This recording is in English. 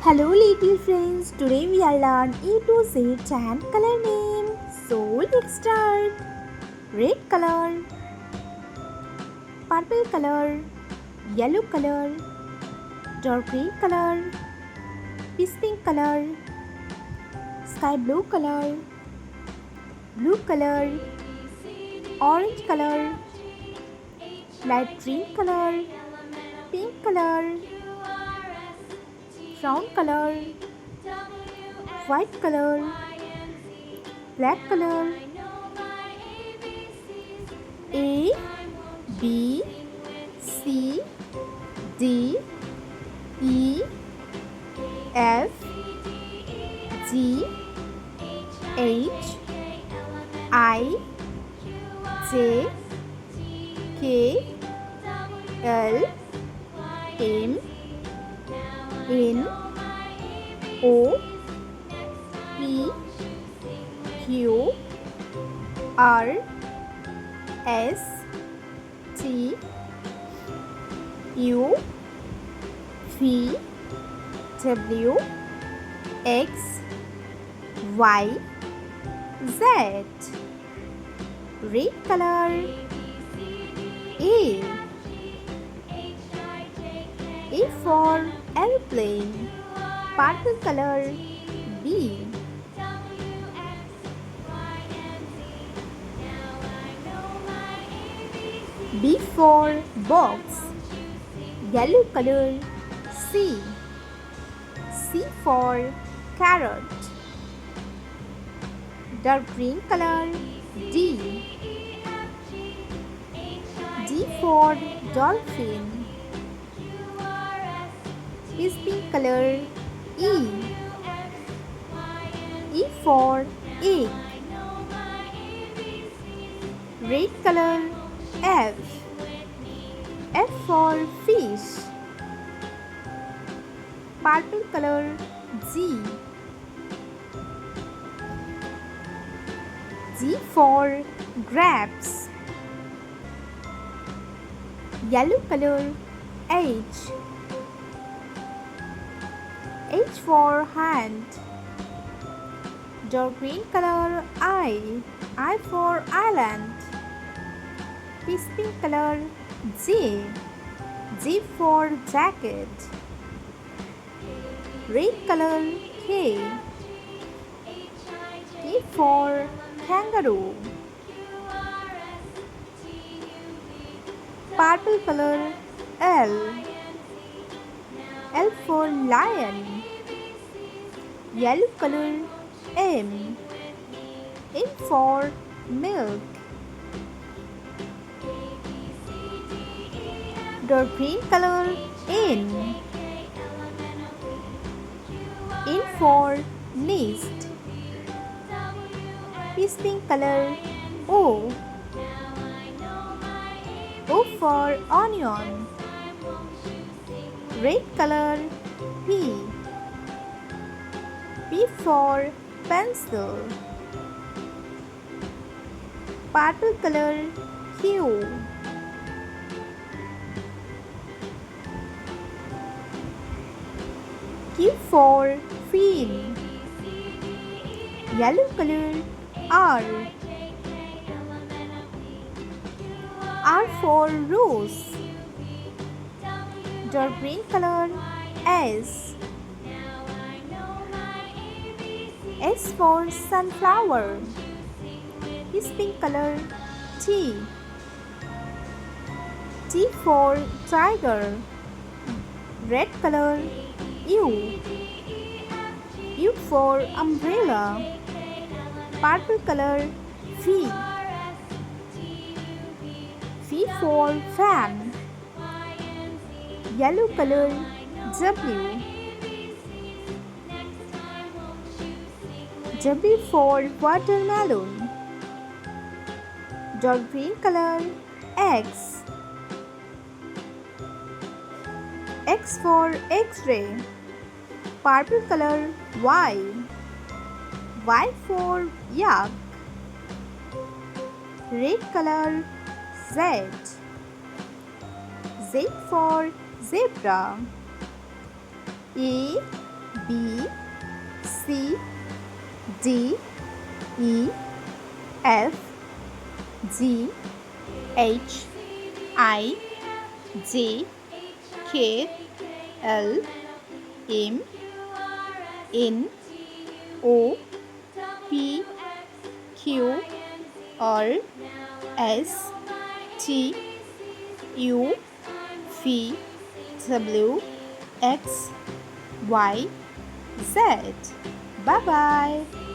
Hello little friends, today we are learn A to Z chant color name. So let's start. Red color, purple color, yellow color, dark green color, peach pink color, sky blue color, orange color, light green color, pink color, brown color, white color, black color. A, B, C, D, E, F, G, H, I, J, K, L, M, N, O, P, Q, R, S, T, U, V, W, X, Y, Z. Red color. A. A for airplane. Purple color. B. B for box. Yellow color. C. C for carrot. Dark green color. D. D for dolphin. Peach pink color. E. E for egg. Red color. F. F for fish. Purple color. G. G for grapes. Yellow color. H. H for hand. Dark green color. I. I for island. Peach pink color. J. J for jacket. Red color. K. K for kangaroo. Purple color. L. L for lion. Yellow color. M. M for milk. Dark green color. N. N for nest. Peach pink color. O. O for onion. Red color. P. P for pencil. Purple color. Q. Q for queen. Yellow color. R. R for rose. Dark green color. S. S for sunflower. Peach pink color. T. T for tiger. Red color. U. U for umbrella. Purple color. V. V for fan. Yellow color. W. W for watermelon. Dark green color. X. X for X-ray. Purple color. Y. Y for yak. Red color. Z. Z for zebra. A, B C D E F G H I J K L M N O P Q R S T U V W X Y Z. Bye bye.